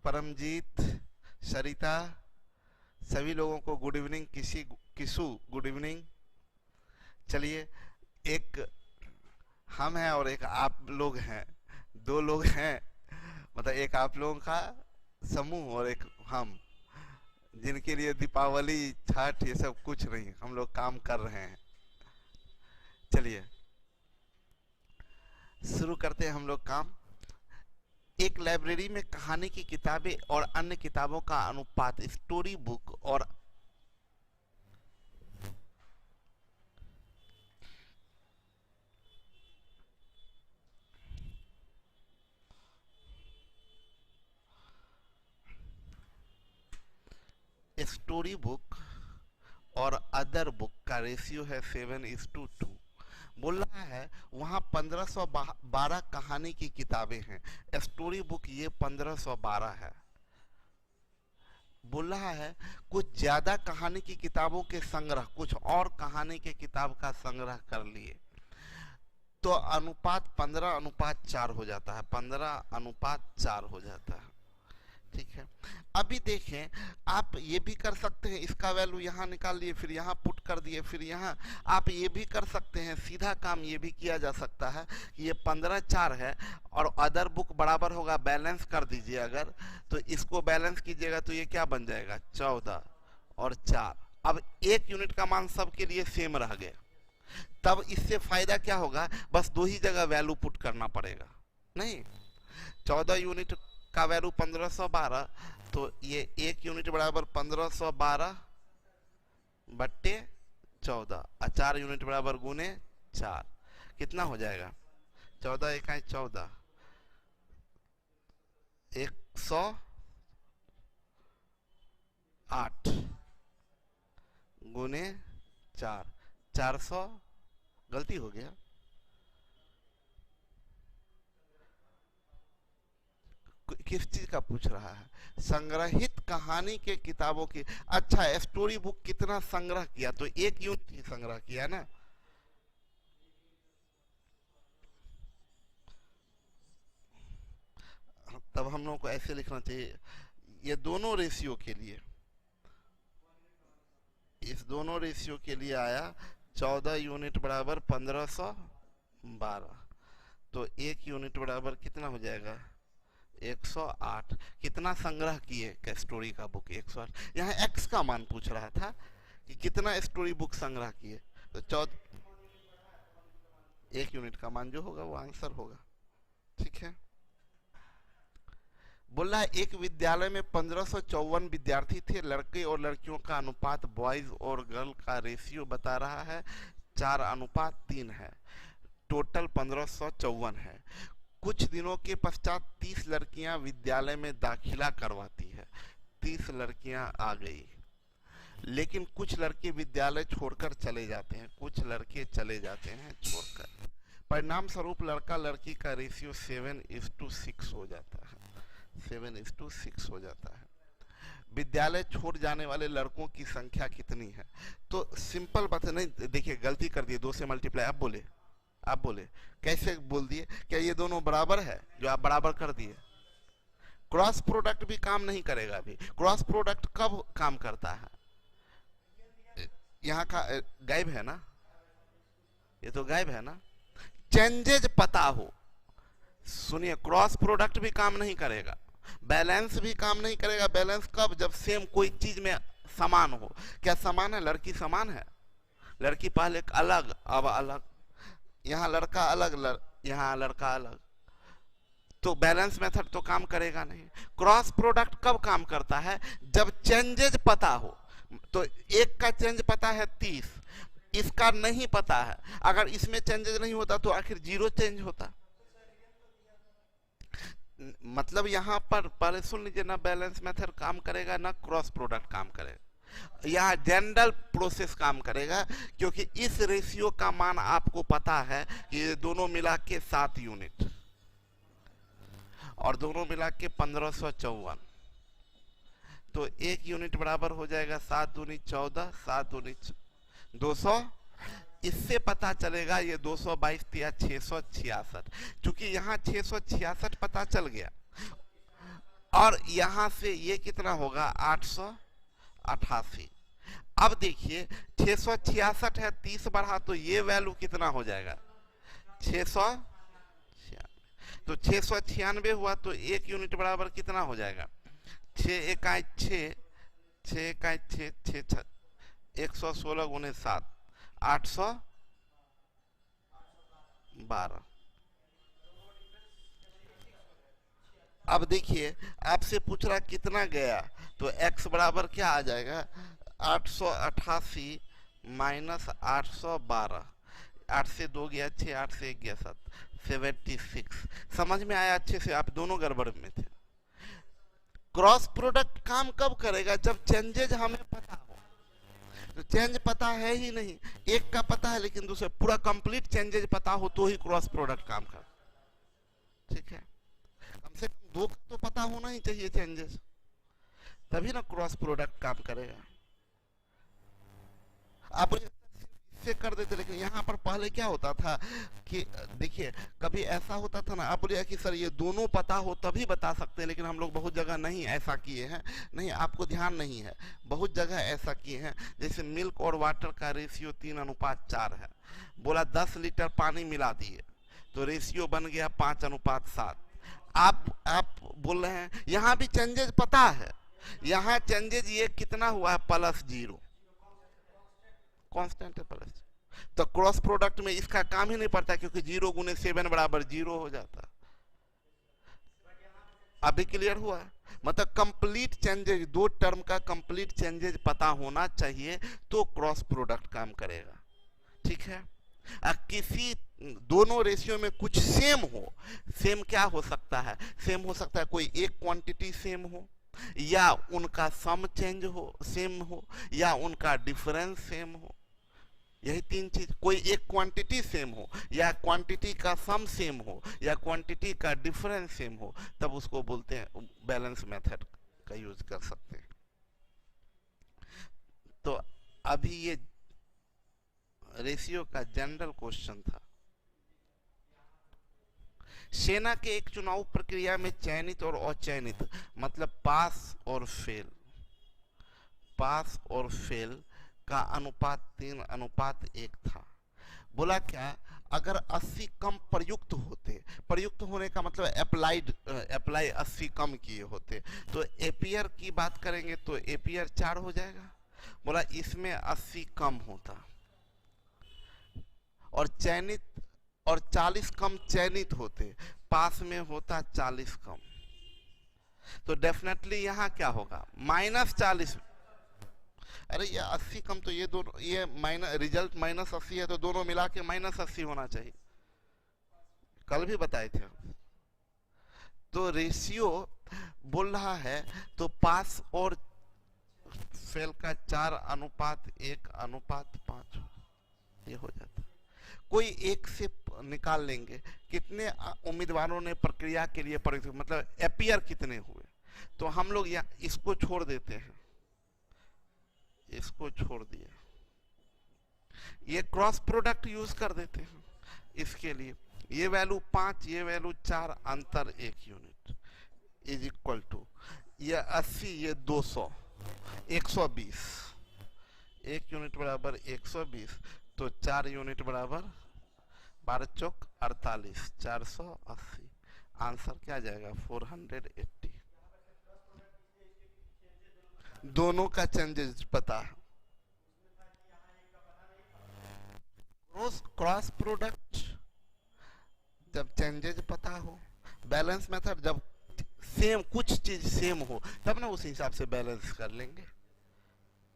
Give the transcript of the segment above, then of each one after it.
परमजीत, सरिता, सभी लोगों को good evening. Kisu good evening. चलिए, एक हम हैं और एक आप लोग हैं, दो लोग हैं, मतलब एक आप लोगों का समूह और एक हम, जिनके लिए दीपावली छठ ये सब कुछ नहीं, हम लोग काम कर रहे हैं। चलिए शुरू करते हैं हम लोग काम। एक लाइब्रेरी में कहानी की किताबें और अन्य किताबों का अनुपात, स्टोरी बुक और स्टोरी बुक और अदर बुक का रेशियो है 7:2। बोल रहा है वहाँ 1512 कहानी की किताबें हैं, स्टोरी बुक ये 1512 है। बोल रहा है कुछ ज्यादा कहानी की किताबों के संग्रह कुछ और कहानी के किताब का संग्रह कर लिए तो अनुपात 15:4 हो जाता है, 15:4 हो जाता है। ठीक है, अभी देखें, आप ये भी कर सकते हैं, इसका वैल्यू यहाँ निकाल लिए, फिर यहाँ पुट कर दिए, फिर यहाँ आप ये भी कर सकते हैं, सीधा काम ये भी किया जा सकता है कि ये 15:4 है और अदर बुक बराबर होगा, बैलेंस कर दीजिए अगर, तो इसको बैलेंस कीजिएगा तो ये क्या बन जाएगा 14 और 4। अब एक यूनिट का मान सबके लिए सेम रह गया, तब इससे फायदा क्या होगा, बस दो ही जगह वैल्यू पुट करना पड़ेगा। नहीं, 14 यूनिट का वैल्यू 1512, तो ये एक यूनिट बराबर 1512 बट्टे 14 और 4 यूनिट बराबर गुने 4, कितना हो जाएगा 14 इकाई 14, 108 गुने 4, 400, गलती हो गया, किस चीज का पूछ रहा है, संग्रहित कहानी के किताबों की। अच्छा, स्टोरी बुक कितना संग्रह किया, तो एक यूनिट ही संग्रह किया ना, तब हम लोगों को ऐसे लिखना चाहिए, ये दोनों रेशियो के लिए, इस दोनों रेशियो के लिए आया 14 यूनिट बराबर 1512, तो एक यूनिट बराबर कितना हो जाएगा 108। कितना संग्रह किए स्टोरी का बुक 108। यहाँ एक्स का मान पूछ रहा था कि कितना स्टोरी बुक संग्रह किए, तो 14, एक यूनिट का मान जो होगा वो आंसर होगा। ठीक है, बोल रहा है एक विद्यालय में 1554 विद्यार्थी थे, लड़के और लड़कियों का अनुपात बॉयज और गर्ल का रेशियो बता रहा है 4:3 है, टोटल 1554 है। कुछ दिनों के पश्चात 30 लड़कियां विद्यालय में दाखिला करवाती है, 30 लड़कियां आ गई, लेकिन कुछ लड़के विद्यालय छोड़कर चले जाते हैं, कुछ लड़के चले जाते हैं छोड़कर। परिणाम स्वरूप लड़का लड़की का रेशियो 7:6 हो जाता है, 7:6 हो जाता है। विद्यालय छोड़ जाने वाले लड़कों की संख्या कितनी है, तो सिंपल बात है, नहीं देखिए गलती कर दिए, 2 से मल्टीप्लाई, आप बोले कैसे बोल दिए, क्या ये दोनों बराबर है, जो आप बराबर कर दिए। क्रॉस प्रोडक्ट भी काम नहीं करेगा, अभी क्रॉस प्रोडक्ट कब काम करता है, यहाँ का गायब है ना, ये तो गायब है ना, चेंजेज पता हो। सुनिए, क्रॉस प्रोडक्ट भी काम नहीं करेगा, बैलेंस भी काम नहीं करेगा। बैलेंस कब, जब सेम कोई चीज में समान हो। क्या समान है, लड़की समान है, लड़की पहले अलग अब अलग, यहाँ लड़का अलग यहाँ लड़का अलग, तो बैलेंस मेथड तो काम करेगा नहीं। क्रॉस प्रोडक्ट कब काम करता है, जब चेंजेज पता हो। तो एक का चेंज पता है 30, इसका नहीं पता है, अगर इसमें चेंजेज नहीं होता तो आखिर 0 चेंज होता। मतलब यहाँ पर पहले सुन लीजिए, ना बैलेंस मेथड काम करेगा ना क्रॉस प्रोडक्ट काम करेगा, यहाँ जनरल प्रोसेस काम करेगा, क्योंकि इस रेशियो का मान आपको पता है कि ये दोनों मिला के 7 यूनिट और दोनों मिला के 1554, तो एक यूनिट बराबर हो जाएगा 7 दूनी 14, 7 दूनी 200। इससे पता चलेगा ये 222 या 666, क्योंकि यहाँ 666 पता चल गया। और यहां से ये कितना होगा 888। अब देखिए 666 है, 30 बढ़ा तो ये वैल्यू कितना हो जाएगा 696। तो 696 हुआ तो एक यूनिट बराबर कितना हो जाएगा 6 इकाई 6 116 गुने 7 812। अब देखिए आपसे पूछ रहा कितना गया, तो x बराबर क्या आ जाएगा 888 माइनस 812। 8 से 2 गया 6, 8 से 1 गया 7, 76। समझ में आया अच्छे से? आप दोनों गड़बड़ में थे। क्रॉस प्रोडक्ट काम कब करेगा जब चेंजेज हमें पता हो। तो चेंज पता है ही नहीं, एक का पता है लेकिन दूसरे पूरा कंप्लीट चेंजेज पता हो तो ही क्रॉस प्रोडक्ट काम कर। ठीक है, कम से कम दो का तो पता होना ही चाहिए चेंजेस, तभी ना क्रॉस प्रोडक्ट काम करेगा। आप इससे कर देते, लेकिन यहाँ पर पहले क्या होता था कि देखिए कभी ऐसा होता था ना, आप बोलिए कि सर ये दोनों पता हो तभी बता सकते हैं, लेकिन हम लोग बहुत जगह नहीं ऐसा किए हैं। नहीं, आपको ध्यान नहीं है, बहुत जगह ऐसा किए हैं। जैसे मिल्क और वाटर का रेशियो 3:4 है, बोला 10 लीटर पानी मिला दिए तो रेशियो बन गया 5:7। आप बोल रहे हैं यहाँ भी चेंजेस पता है, यहाँ चेंजेस ये कितना हुआ है +0, कांस्टेंट है प्लस। तो क्रॉस प्रोडक्ट में इसका काम ही नहीं पड़ता क्योंकि 0 गुने 7 बराबर 0 हो जाता। अभी क्लियर हुआ? मतलब कंप्लीट चेंजेज, दो टर्म का कंप्लीट चेंजेज पता होना चाहिए तो क्रॉस प्रोडक्ट काम करेगा। ठीक है, किसी दोनों रेशियो में कुछ सेम हो, सेम क्या हो सकता है, सेम हो सकता है कोई एक क्वांटिटी सेम हो, या उनका सम चेंज हो सेम हो, या उनका डिफरेंस सेम हो। यही तीन चीज, कोई एक क्वांटिटी सेम हो, या क्वांटिटी का सम सेम हो, या क्वांटिटी का डिफरेंस सेम हो, तब उसको बोलते हैं बैलेंस मेथड का यूज कर सकते हैं। तो अभी ये रेशियो का जनरल क्वेश्चन था। सेना के एक चुनाव प्रक्रिया में चयनित और अचयनित मतलब पास और फेल का अनुपात 3:1 था। बोला क्या, अगर 80 कम प्रयुक्त होते, प्रयुक्त होने का मतलब अप्लाई 80 कम किए होते, तो एपियर की बात करेंगे तो एपियर 4 हो जाएगा। बोला इसमें 80 कम होता और चयनित, और 40 कम चयनित होते, पास में होता 40 कम, तो डेफिनेटली यहां क्या होगा -40। अरे ये 80 कम तो ये दोनों, ये रिजल्ट -80 है तो दोनों मिला के -80 होना चाहिए, कल भी बताए थे। तो रेशियो बोल रहा है तो पास और फेल का 4:1:5 ये हो जाता। कोई एक से निकाल लेंगे कितने उम्मीदवारों ने प्रक्रिया के लिए मतलब एपियर कितने हुए, तो हम लोग इसको छोड़ देते हैं, इसको छोड़ दिया, ये क्रॉस प्रोडक्ट यूज कर देते हैं इसके लिए। ये वैल्यू 5, ये वैल्यू 4, अंतर 1 यूनिट इज इक्वल टू ये 80, ये 200, 120। 1 यूनिट बराबर 120, तो 4 यूनिट बराबर 12 चौक 48, 480। आंसर क्या जाएगा 480। दोनों का चेंजेस पता है। क्रॉस प्रोडक्ट जब चेंजेस पता हो, बैलेंस मेथड जब सेम, कुछ चीज सेम हो तब ना उस हिसाब से बैलेंस कर लेंगे।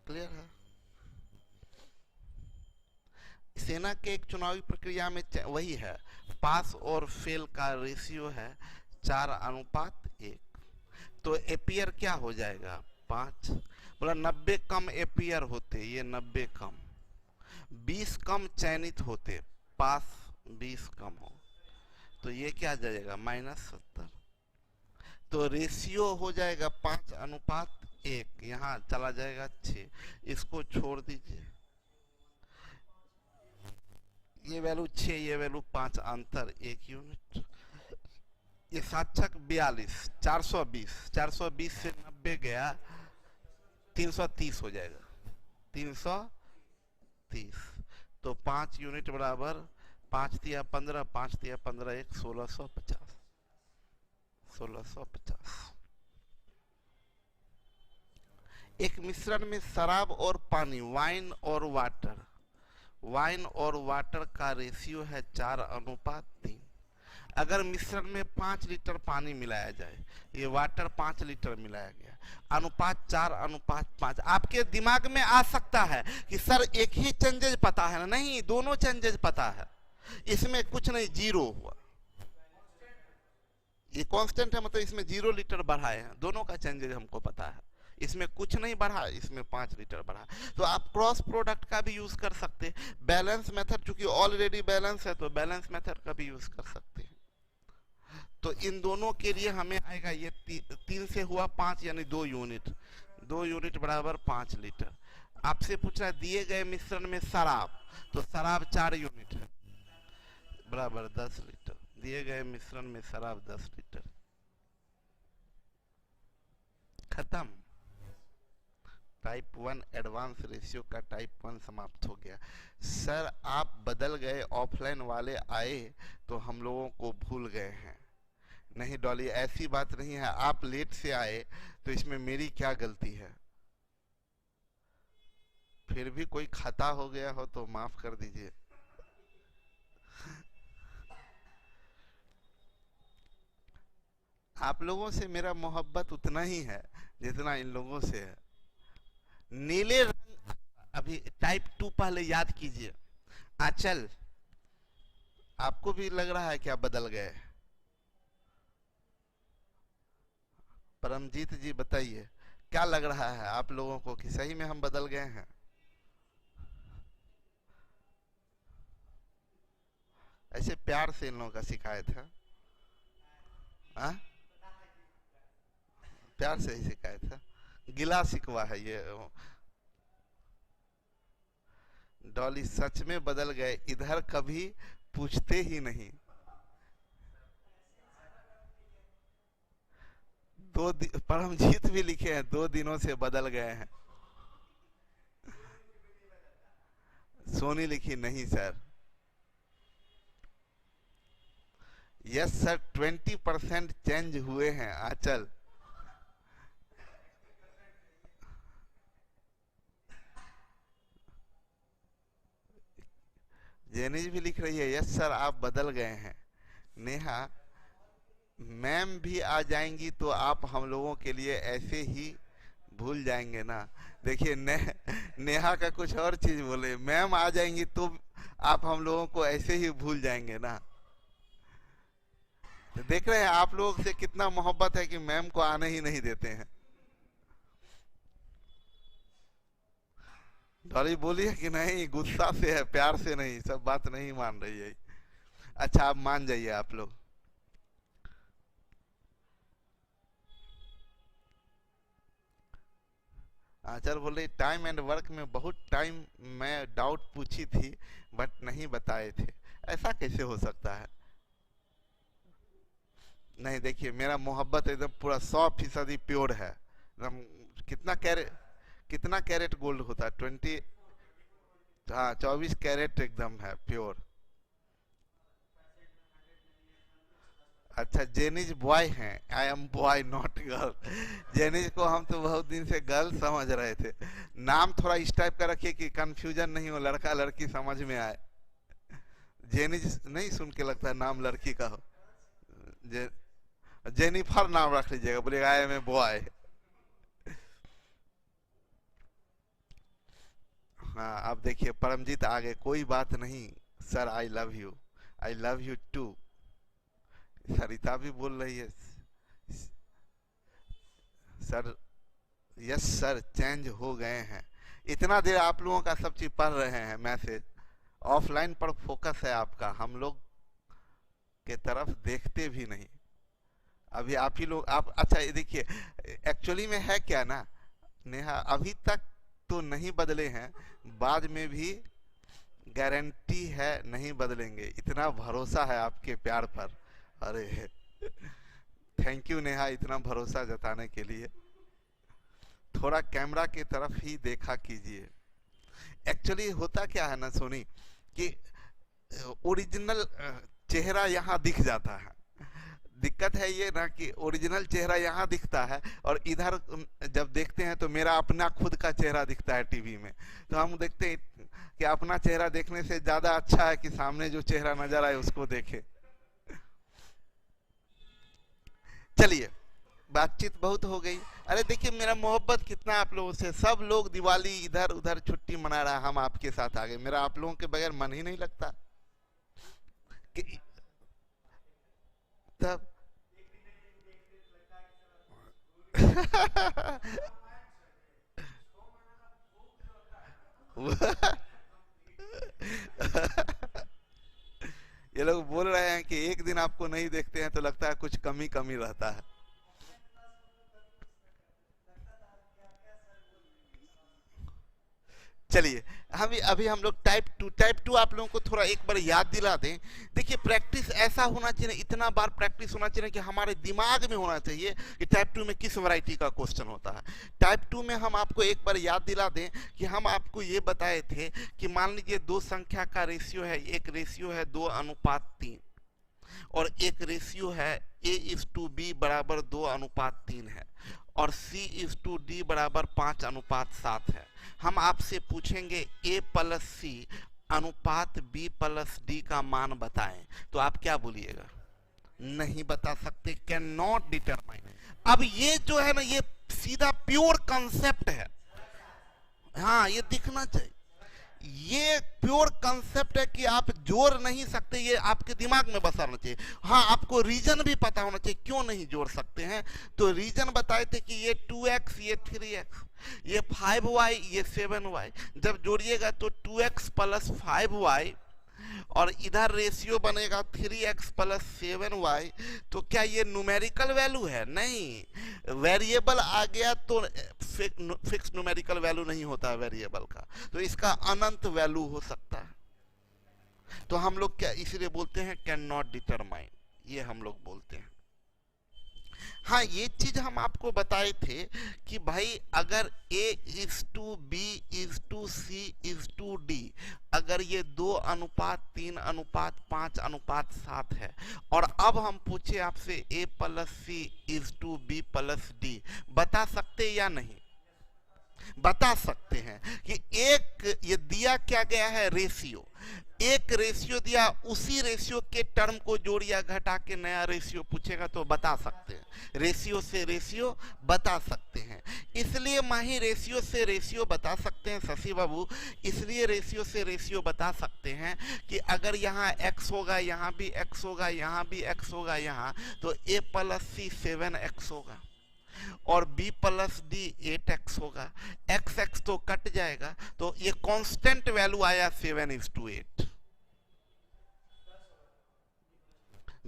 क्लियर है? सेना के एक चुनावी प्रक्रिया में वही है, पास और फेल का रेशियो है 4:1, तो एपियर क्या हो जाएगा 5। बोला 90 कम एपियर होते, ये 90 कम, 20 कम चयनित होते, पास 20 कम हो, तो ये क्या जाएगा -70। तो रेशियो हो जाएगा 5:1, यहाँ चला जाएगा 6, इसको छोड़ दीजिए, ये वैल्यू 6, ये वैल्यू 5, अंतर 1 यूनिट। ये 7×42 420, 420 से 90 गया 330 हो जाएगा, 330। तो 5 यूनिट बराबर 5 तिया 15, 5 तिया 15 एक 1650, 1650। एक मिश्रण में शराब और पानी, वाइन और वाटर, वाइन और वाटर का रेशियो है 4:3। अगर मिश्रण में 5 लीटर पानी मिलाया जाए, ये वाटर 5 लीटर मिलाया गया, अनुपात 4:5। आपके दिमाग में आ सकता है कि सर एक ही चेंजेज पता है ना? नहीं, दोनों चेंजेज पता है, इसमें कुछ नहीं, जीरो हुआ। ये कांस्टेंट है, मतलब इसमें 0 लीटर बढ़ाए हैं, दोनों का चेंजेज हमको पता है, इसमें कुछ नहीं बढ़ा, इसमें 5 लीटर बढ़ा। तो आप क्रॉस प्रोडक्ट का भी यूज कर सकते हैं, बैलेंस मेथड, चूंकि ऑलरेडी बैलेंस है तो बैलेंस मेथड का भी यूज कर सकते हैं। तो इन दोनों के लिए हमें आएगा, ये 3 से हुआ 5 यानी 2 यूनिट, 2 यूनिट बराबर 5 लीटर। आपसे पूछ रहा है दिए गए मिश्रण में शराब, तो शराब 4 यूनिट है बराबर 10 लीटर। दिए गए मिश्रण में शराब 10 लीटर, खत्म। टाइप 1 एडवांस रेशियो का टाइप 1 समाप्त हो गया। सर आप बदल गए, ऑफलाइन वाले आए तो हम लोगों को भूल गए हैं। नहीं डॉली, ऐसी बात नहीं है, आप लेट से आए तो इसमें मेरी क्या गलती है? फिर भी कोई खता हो गया हो तो माफ कर दीजिए। आप लोगों से मेरा मोहब्बत उतना ही है जितना इन लोगों से है। नीले रंग, अभी टाइप 2 पहले याद कीजिए। आंचल, आपको भी लग रहा है क्या बदल गए? परमजीत जी बताइए, क्या लग रहा है आप लोगों को कि सही में हम बदल गए हैं? ऐसे प्यार से इन लोगों का शिकायत है, आ? प्यार से ही शिकायत है, गिला शिकवा है ये। डॉली सच में बदल गए, इधर कभी पूछते ही नहीं। परमजीत भी लिखे हैं 2 दिनों से बदल गए हैं। सोनी लिखी नहीं सर। यस सर, 20% चेंज हुए हैं। आंचल, जेनिज भी लिख रही है यस सर आप बदल गए हैं। नेहा, मैम भी आ जाएंगी तो आप हम लोगों के लिए ऐसे ही भूल जाएंगे ना? देखिए नेहा का कुछ और चीज बोले, मैम आ जाएंगी तो आप हम लोगों को ऐसे ही भूल जाएंगे ना? तो देख रहे हैं आप लोगों से कितना मोहब्बत है कि मैम को आने ही नहीं देते हैं। डॉली बोली है कि नहीं, गुस्सा से है, प्यार से नहीं, सब बात नहीं मान रही है। अच्छा आप मान जाइए आप लोग। आचार बोले टाइम एंड वर्क में बहुत टाइम मैं डाउट पूछी थी बट नहीं बताए थे। ऐसा कैसे हो सकता है? नहीं देखिए, मेरा मोहब्बत एकदम पूरा 100% प्योर है एकदम। कितना कैरेट गोल्ड होता है? 20, हाँ 24 कैरेट एकदम है प्योर। अच्छा जेनिज बॉय हैं, I am boy not girl. Jenish को हम तो बहुत दिन से गर्ल समझ रहे थे। नाम थोड़ा इस टाइप का रखिए कि कंफ्यूजन नहीं हो, लड़का लड़की समझ में आए। जेनिज नहीं सुन के लगता है नाम लड़की का हो। जेनिफर नाम रख लीजिएगा, बोलेगा आई एम ए बॉय। हाँ अब देखिए परमजीत आगे, कोई बात नहीं sir, I love you, I love you too. Sarita भी बोल रही है सर, यस सर चेंज हो गए हैं। इतना देर आप लोगों का सब चीज पढ़ रहे हैं मैसेज, ऑफलाइन पर फोकस है आपका, हम लोग के तरफ देखते भी नहीं। अभी आप ही लोग आप, अच्छा ये देखिए एक्चुअली में है क्या ना नेहा, अभी तक तो नहीं बदले हैं, बाद में भी गारंटी है नहीं बदलेंगे, इतना भरोसा है आपके प्यार पर। अरे थैंक यू नेहा, इतना भरोसा जताने के लिए। थोड़ा कैमरा की तरफ ही देखा कीजिए। एक्चुअली होता क्या है ना सोनी, कि ओरिजिनल चेहरा यहाँ दिख जाता है। दिक्कत है ये ना कि ओरिजिनल चेहरा यहाँ दिखता है और इधर जब देखते हैं तो मेरा अपना खुद का चेहरा दिखता है टीवी में। तो हम देखते हैं कि अपना चेहरा देखने से ज्यादा अच्छा है कि सामने जो चेहरा नजर आए उसको देखे। चलिए, बातचीत बहुत हो गई। अरे देखिए मेरा मोहब्बत कितना आप लोगों से, सब लोग दिवाली इधर उधर छुट्टी मना रहा है, हम आपके साथ आ गए। मेरा आप लोगों के बगैर मन ही नहीं लगता कि तब ये लोग बोल रहे हैं कि एक दिन आपको नहीं देखते हैं तो लगता है कुछ कमी कमी रहता है। चलिए अभी हम लोग टाइप टू आप लोगों को थोड़ा एक बार याद दिला दें। देखिए प्रैक्टिस ऐसा होना चाहिए, इतना बार प्रैक्टिस होना चाहिए कि हमारे दिमाग में होना चाहिए कि टाइप टू में किस वैरायटी का क्वेश्चन होता है। टाइप टू में हम आपको एक बार याद दिला दें कि हम आपको ये बताए थे कि मान लीजिए दो संख्या का रेशियो है, एक रेशियो है 2:3 और एक रेशियो है A:B बराबर 2:3 है और C:D बराबर 5:7 है। हम आपसे पूछेंगे A प्लस C अनुपात B प्लस D का मान बताएं, तो आप क्या बोलिएगा? नहीं बता सकते, कैन नॉट डिटरमाइन। अब ये जो है ना, ये सीधा प्योर कंसेप्ट है। हाँ, ये दिखना चाहिए। ये प्योर कंसेप्ट है कि आप जोड़ नहीं सकते, ये आपके दिमाग में बसा होना चाहिए। हाँ, आपको रीजन भी पता होना चाहिए क्यों नहीं जोड़ सकते हैं। तो रीजन बताए थे कि ये 2x, ये 3x, ये 5y, ये 7y, जब जोड़िएगा तो 2x प्लस 5y और इधर रेशियो बनेगा 3x प्लस 7y। तो क्या ये न्यूमेरिकल वैल्यू है? नहीं, वेरिएबल आ गया तो फिक्स न्यूमेरिकल वैल्यू नहीं होता है वेरिएबल का, तो इसका अनंत वैल्यू हो सकता है। तो हम लोग क्या इसलिए बोलते हैं कैन नॉट डिटरमाइन, ये हम लोग बोलते हैं। हाँ, ये चीज हम आपको बताए थे कि भाई अगर A:B:C:D, अगर ये 2:3:5:7 है और अब हम पूछे आपसे A plus C:B plus D, बता सकते या नहीं? बता सकते हैं कि एक ये दिया क्या गया है रेशियो, एक रेशियो दिया, उसी रेशियो के टर्म को जोड़ या घटा के नया रेशियो पूछेगा तो बता सकते हैं, रेशियो से रेशियो बता सकते हैं। इसलिए माही रेशियो से रेशियो बता सकते हैं शशि बाबू, इसलिए रेशियो से रेशियो बता सकते हैं कि अगर यहाँ x होगा, यहाँ भी x होगा, यहाँ भी x होगा, यहाँ तो A प्लस C 7x होगा और B प्लस D 8x होगा। x तो कट जाएगा, तो ये कांस्टेंट वैल्यू आया 7:8।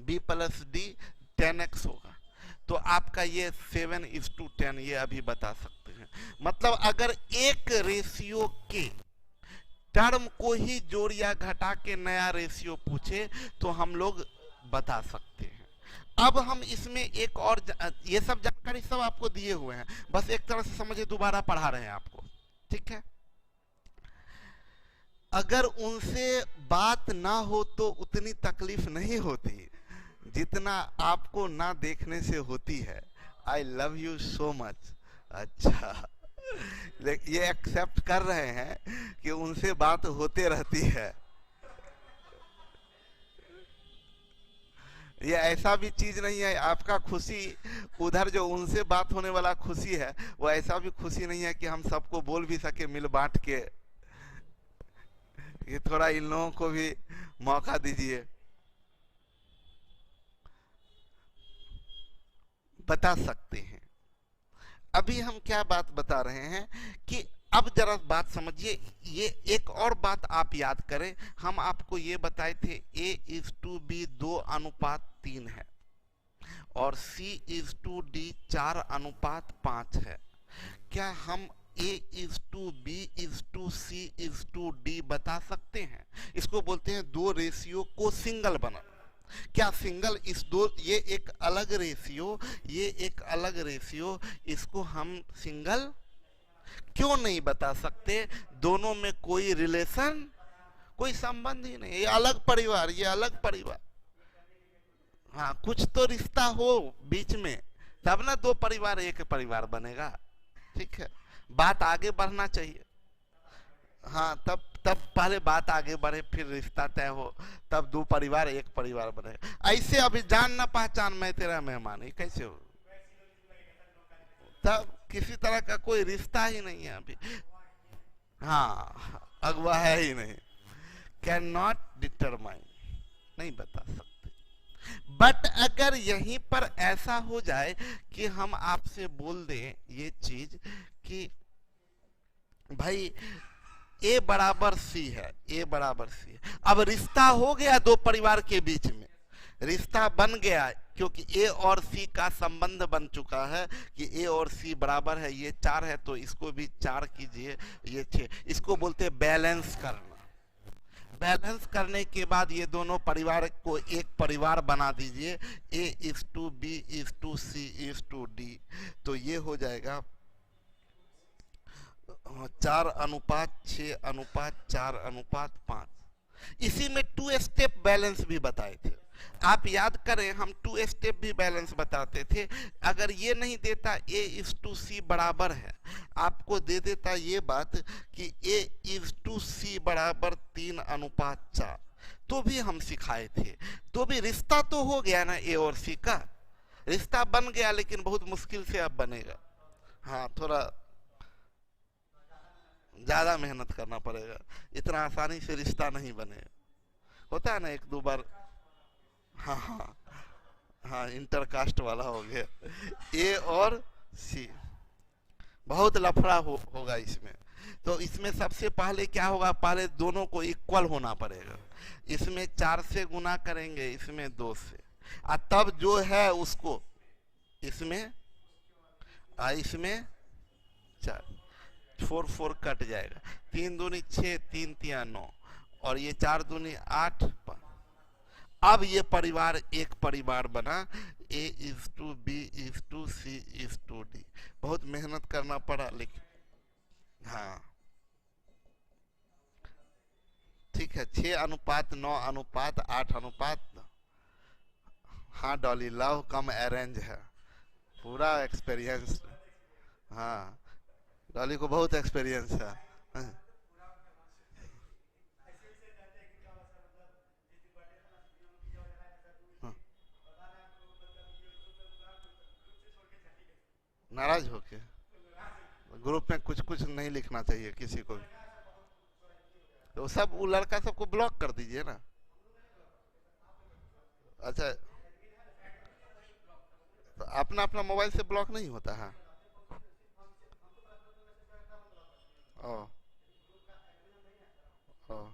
B प्लस D 10x होगा, तो आपका ये 7:10 ये अभी बता सकते हैं। मतलब अगर एक रेशियो के टर्म को ही जोड़ या घटा के नया रेशियो पूछे तो हम लोग बता सकते हैं। अब हम इसमें एक और ये सब जानकारी सब आपको दिए हुए हैं, बस एक तरह से समझिए दोबारा पढ़ा रहे हैं आपको, ठीक है। अगर उनसे बात ना हो तो उतनी तकलीफ नहीं होती जितना आपको ना देखने से होती है। आई लव यू सो मच। अच्छा, ये एक्सेप्ट कर रहे हैं कि उनसे बात होते रहती है। ये ऐसा भी चीज नहीं है आपका खुशी उधर जो उनसे बात होने वाला खुशी है, वो ऐसा भी खुशी नहीं है कि हम सबको बोल भी सके मिल बांट के। ये थोड़ा इन लोगों को भी मौका दीजिए, बता सकते हैं। अभी हम क्या बात बता रहे हैं कि अब जरा बात समझिए, ये एक और बात आप याद करें, हम आपको ये बताए थे A:B 2:3 है और C:D 4:5 है। क्या हम A:B:C:D बता सकते हैं? इसको बोलते हैं दो रेशियो को सिंगल बना। क्या सिंगल इस दो, ये एक अलग रेशियो, ये एक अलग रेशियो, इसको हम सिंगल क्यों नहीं बता सकते? दोनों में कोई रिलेशन, कोई संबंध ही नहीं, ये अलग परिवार, ये अलग परिवार। हाँ, कुछ तो रिश्ता हो बीच में, तब ना दो परिवार एक परिवार बनेगा। ठीक है, बात आगे बढ़ना चाहिए। हाँ, तब तब पहले बात आगे बढ़े, फिर रिश्ता तय हो, तब दो परिवार एक परिवार बने। ऐसे अभी जान ना पहचान, मैं तेरा मेहमान, ये कैसे हो? तब किसी तरह का कोई रिश्ता ही नहीं है अभी। हाँ, अगवा है ही नहीं, कैन नॉट डिटरमाइन, नहीं बता सकते। बट अगर यहीं पर ऐसा हो जाए कि हम आपसे बोल दें ये चीज कि भाई ए बराबर सी है, ए बराबर सी है, अब रिश्ता हो गया दो परिवार के बीच में, रिश्ता बन गया, क्योंकि ए और सी का संबंध बन चुका है कि ए और सी बराबर है, ये 4 है तो इसको भी 4 कीजिए, ये 6, इसको बोलते हैं बैलेंस करना। बैलेंस करने के बाद ये दोनों परिवार को एक परिवार बना दीजिए, A is to B is to C is to D, तो ये हो जाएगा 4:6:4:5। इसी में 2 स्टेप बैलेंस भी बताए थे, आप याद करें, हम 2 स्टेप भी बैलेंस बताते थे। अगर ये नहीं देता ए इज टू सी बराबर है, आपको दे देता ये बात कि ए इज टू सी बराबर 3:4, तो भी हम सिखाए थे, तो भी रिश्ता तो हो गया ना, ए और सी का रिश्ता बन गया, लेकिन बहुत मुश्किल से अब बनेगा। हाँ, थोड़ा ज्यादा मेहनत करना पड़ेगा, इतना आसानी से रिश्ता नहीं बनेगा, होता है ना एक दो बार। हाँ हाँ हाँ, इंटरकास्ट वाला हो गया, ए और सी, बहुत लफड़ा होगा इसमें। तो इसमें सबसे पहले क्या होगा, पहले दोनों को इक्वल होना पड़ेगा, इसमें 4 से गुना करेंगे, इसमें 2 से, और तब जो है उसको इसमें इसमें 4, 4 4 कट जाएगा, 3 दूनी 6, 3 3 9, और ये 4 दूनी 8 5। अब ये परिवार एक परिवार बना, A is to B is to C is to D. बहुत मेहनत करना पड़ा, लेकिन हाँ ठीक है, 6:9:8:9। हाँ डॉली, लव कम अरेंज है, पूरा एक्सपीरियंस। हाँ, डॉली को बहुत एक्सपीरियंस है। हाँ। हाँ। नाराज होके ग्रुप में कुछ कुछ नहीं लिखना चाहिए किसी को भी, तो सब वो लड़का सबको ब्लॉक कर दीजिए ना। अच्छा, तो अपना अपना मोबाइल से ब्लॉक नहीं होता है? ओ, ओ,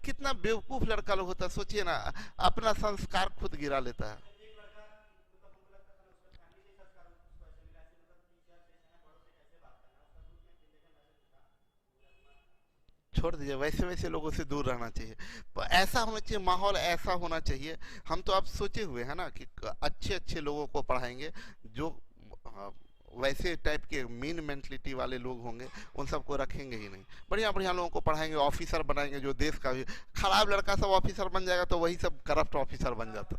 कितना बेवकूफ लड़का लोग होता है, सोचिए ना, अपना संस्कार खुद गिरा लेता है। छोड़ दीजिए, वैसे वैसे लोगों से दूर रहना चाहिए, ऐसा होना चाहिए, माहौल ऐसा होना चाहिए। हम तो आप सोचे हुए हैं ना कि अच्छे अच्छे लोगों को पढ़ाएंगे, जो वैसे टाइप के मीन मेंटलिटी वाले लोग होंगे उन सबको रखेंगे ही नहीं, बढ़िया बढ़िया लोगों को पढ़ाएंगे, ऑफिसर बनाएंगे, जो देश का भी खराब लड़का सब ऑफिसर बन जाएगा तो वही सब करप्ट ऑफिसर बन जाता।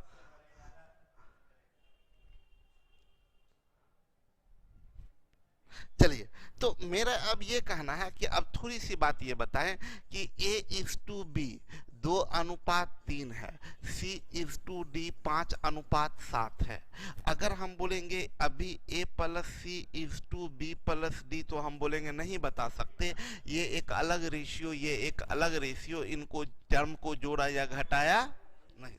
चलिए, तो मेरा अब ये कहना है कि अब थोड़ी सी बात ये बताएं कि ए इज टू बी 2:3 है, सी इज टू डी 5:7 है। अगर हम बोलेंगे अभी A plus C is to B plus D, तो हम बोलेंगे नहीं बता सकते, ये एक अलग रेशियो, ये एक अलग रेशियो, इनको टर्म को जोड़ा या घटाया नहीं।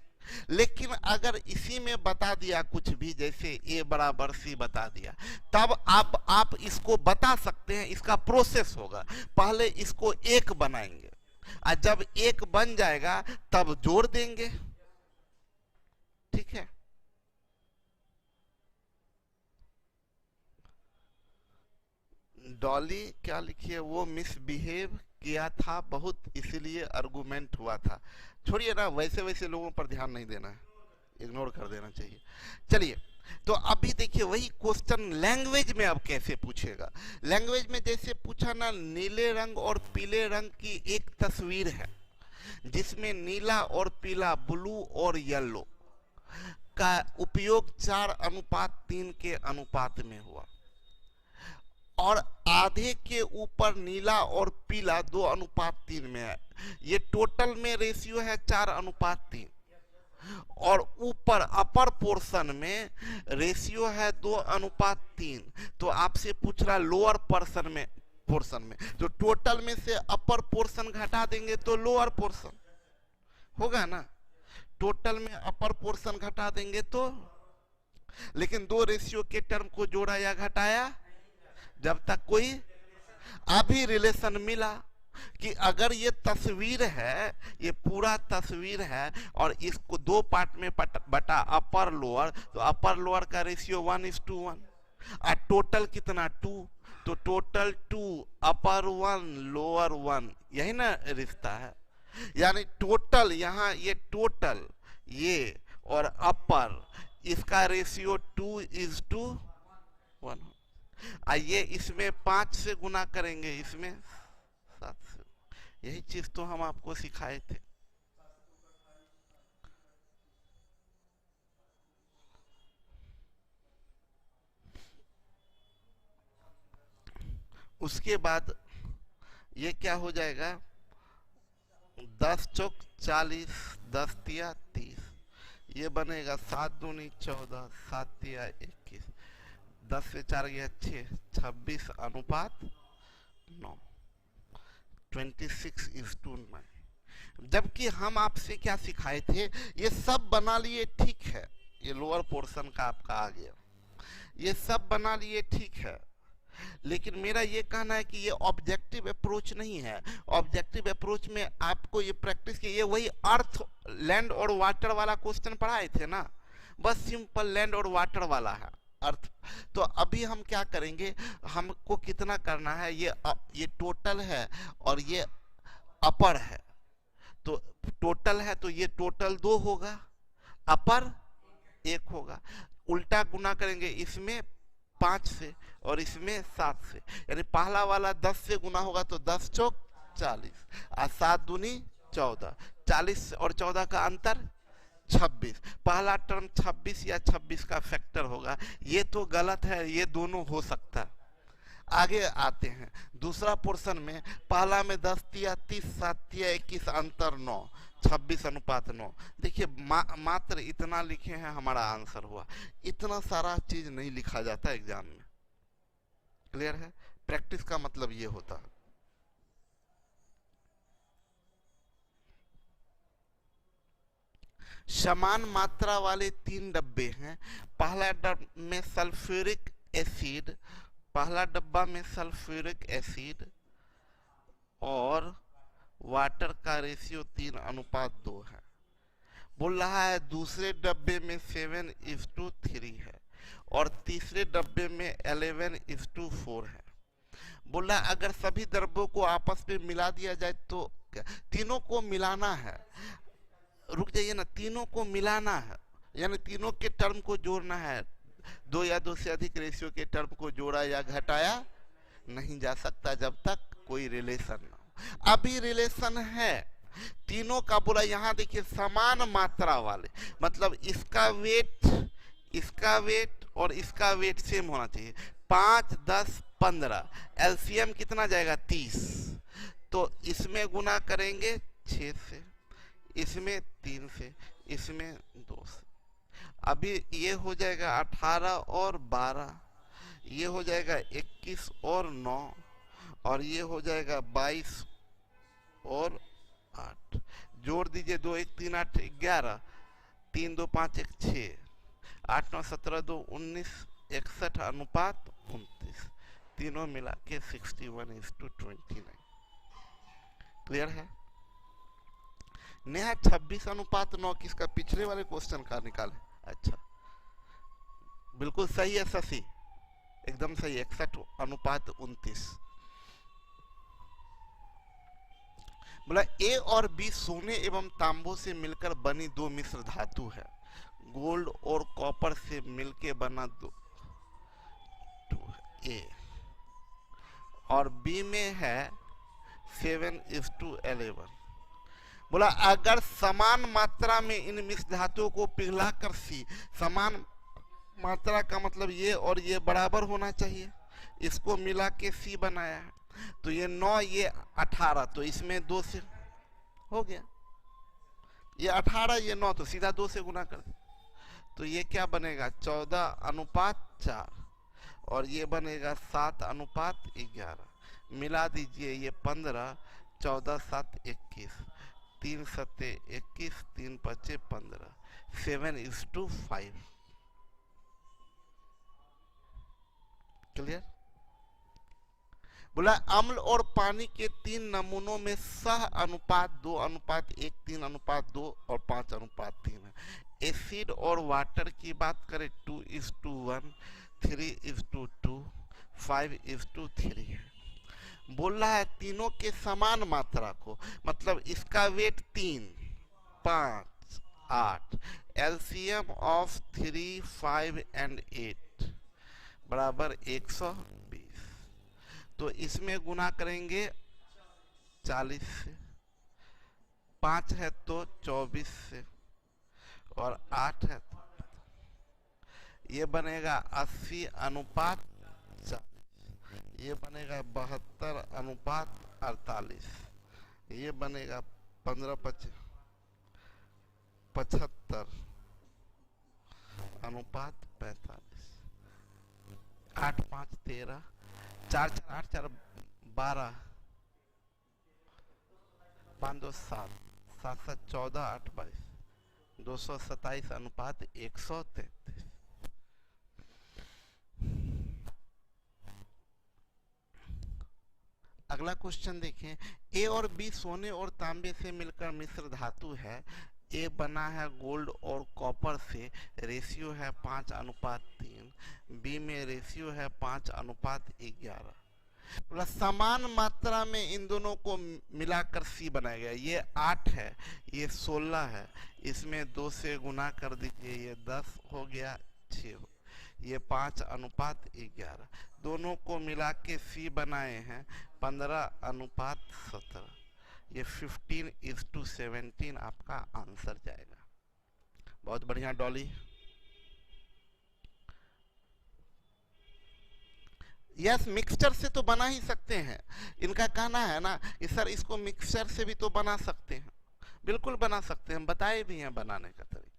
लेकिन अगर इसी में बता दिया कुछ भी, जैसे ए बराबर सी बता दिया, तब आप इसको बता सकते हैं, इसका प्रोसेस होगा, पहले इसको एक बनाएंगे, और जब एक बन जाएगा तब जोड़ देंगे। ठीक है, डॉली क्या लिखी है, वो मिसबिहेव किया था बहुत, इसलिए आर्गुमेंट हुआ था। छोड़िए ना, वैसे वैसे लोगों पर ध्यान नहीं देना है, इग्नोर कर देना चाहिए। चलिए, तो अभी देखिए वही क्वेश्चन लैंग्वेज में अब कैसे पूछेगा। लैंग्वेज में जैसे पूछा ना, नीले रंग और पीले रंग की एक तस्वीर है जिसमें नीला और पीला, ब्लू और येलो का उपयोग 4:3 के अनुपात में हुआ, और आधे के ऊपर नीला और पीला 2:3 में है। ये टोटल में रेशियो है 4:3, और ऊपर अपर पोर्शन में रेशियो है 2:3। तो आपसे पूछ रहा लोअर पोर्शन में तो टोटल में से अपर पोर्शन घटा देंगे तो लोअर पोर्शन होगा ना, टोटल में अपर पोर्शन घटा देंगे तो। लेकिन दो रेशियो के टर्म को जोड़ा या घटाया जब तक कोई अभी रिलेशन मिला कि अगर ये तस्वीर है, ये पूरा तस्वीर है और इसको दो पार्ट में बटा अपर लोअर, तो अपर लोअर का रेशियो 1:1, और टोटल कितना 2, तो टोटल 2, अपर 1 लोअर 1, यही ना रिश्ता है। यानी टोटल यहाँ ये टोटल ये और अपर, इसका रेशियो 2:1। आइए इसमें 5 से गुना करेंगे, इसमें 7 से। यही चीज तो हम आपको सिखाए थे। उसके बाद ये क्या हो जाएगा, 10 चौक 40, 10 तिया 30, ये बनेगा 7 दूनी 14, 7 तिया 21, 10 से 4 गया 6, 26:9, 26:9। जबकि हम आपसे क्या सिखाए थे, ये सब बना लिए ठीक है, ये लोअर पोर्शन का आपका आ गया, ये सब बना लिए ठीक है, लेकिन मेरा ये कहना है कि ये ऑब्जेक्टिव अप्रोच नहीं है। ऑब्जेक्टिव अप्रोच में आपको ये प्रैक्टिस की, ये वही अर्थ, लैंड और वाटर वाला क्वेश्चन पढ़ाए थे ना, बस सिंपल लैंड और वाटर वाला है अर्थ। तो अभी हम क्या करेंगे, हमको कितना करना है, ये टोटल है और ये अपर है, तो टोटल है तो ये टोटल 2 होगा, अपर 1 होगा। उल्टा गुना करेंगे इसमें 5 से और इसमें 7 से, यानी पहला वाला 10 से गुना होगा तो 10 चौक 40, और 7 दूनी 14, 40 और 14 का अंतर 26। पहला टर्म 26 या 26 का फैक्टर होगा, ये तो गलत है, ये दोनों हो सकता है। आगे आते हैं दूसरा पोर्शन में, पहला में 10 तिया 30, 7 तिया 21, अंतर 9, 26:9। देखिए मात्र इतना लिखे हैं, हमारा आंसर हुआ। इतना सारा चीज नहीं लिखा जाता एग्जाम में, क्लियर है। प्रैक्टिस का मतलब ये होता है। समान मात्रा वाले 3 डब्बे हैं। पहला डब्बा में सल्फ्यूरिक एसिड, पहला डब्बा में सल्फ्यूरिक एसिड और वाटर का रेशियो 3:2 है। बोल रहा है दूसरे डब्बे में 7:3 है और तीसरे डब्बे में 11:4 है। बोल रहा है अगर सभी द्रव्यों को आपस में मिला दिया जाए तो तीनों को मिलाना है। रुक जाइए ना, तीनों को मिलाना है, यानी तीनों के टर्म को जोड़ना है। 2 या 2 से अधिक रेशियो के टर्म को जोड़ा या घटाया नहीं जा सकता जब तक कोई रिलेशन ना हो। अभी रिलेशन है तीनों का, बोला यहाँ देखिए समान मात्रा वाले, मतलब इसका वेट और इसका वेट सेम होना चाहिए। 5, 10, 15, एलसीएम कितना जाएगा 30, तो इसमें गुना करेंगे 6 से, इसमें 3 से, इसमें 2 से। अभी ये हो जाएगा 18 और 12, ये हो जाएगा 21 और 9, और ये हो जाएगा 22 और 8। जोड़ दीजिए 2 1 3 8 11, 3 2 5 1 6, 8 9 17 2 19, 61:29, तीनों मिला के 61:29। क्लियर है। नेहा 26:9 किसका, पिछले वाले क्वेश्चन का निकाले। अच्छा, बिल्कुल सही है शशि, एकदम सही, 61:29। बोला ए और बी सोने एवं तांबों से मिलकर बनी दो मिश्र धातु है। गोल्ड और कॉपर से मिलके बना दो ए, और बी में है 7:11। बोला अगर समान मात्रा में इन मिश्र धातुओं को पिघला कर सी, समान मात्रा का मतलब ये और ये बराबर होना चाहिए, इसको मिला के सी बनाया है, तो ये 9 ये 18, तो इसमें 2 से हो गया, ये 18 ये 9, तो सीधा 2 से गुना कर दे, तो ये क्या बनेगा 14:4, और ये बनेगा 7:11। मिला दीजिए, ये 15, 14 7 21, 3 सत्ते 21, 3 पचे 15, 7:5। क्लियर। बोला अम्ल और पानी के 3 नमूनों में सह अनुपात 2:1, 3:2 और 5:3 है। एसिड और वाटर की बात करें 2:1, 3:2, 5:3 है। बोल रहा है तीनों के समान मात्रा को, मतलब इसका वेट 3, 5, 8, एलसीएम ऑफ 3, 5 एंड 8 बराबर 120, तो इसमें गुना करेंगे 40 से, 5 है तो 24 से, और 8 है तो ये बनेगा 80:40, ये बनेगा 72:48, ये बनेगा 15:75:45, 8 5 13, 4 4 8 4 12, 5 2 7, 7 7 14, 8 22, 227:133। अगला क्वेश्चन देखें, ए और बी सोने और तांबे से मिलकर मिश्र धातु है। ए बना है गोल्ड और कॉपर से, रेशियो है 5:3, बी में रेशियो है 5:11। प्लस समान मात्रा में इन दोनों को मिलाकर सी बनाया गया। ये 8 है, ये 16 है, इसमें 2 से गुना कर दीजिए, ये 10 हो गया, 6 हो, ये 5:11। दोनों को मिला के सी बनाए हैं 15:17, ये 15:17 आपका आंसर जाएगा। बहुत बढ़िया डॉली। यस, मिक्सचर से तो बना ही सकते हैं। इनका कहना है ना कि सर इसको मिक्सचर से भी तो बना सकते हैं। बिल्कुल बना सकते हैं, बताए भी हैं बनाने का तरीका।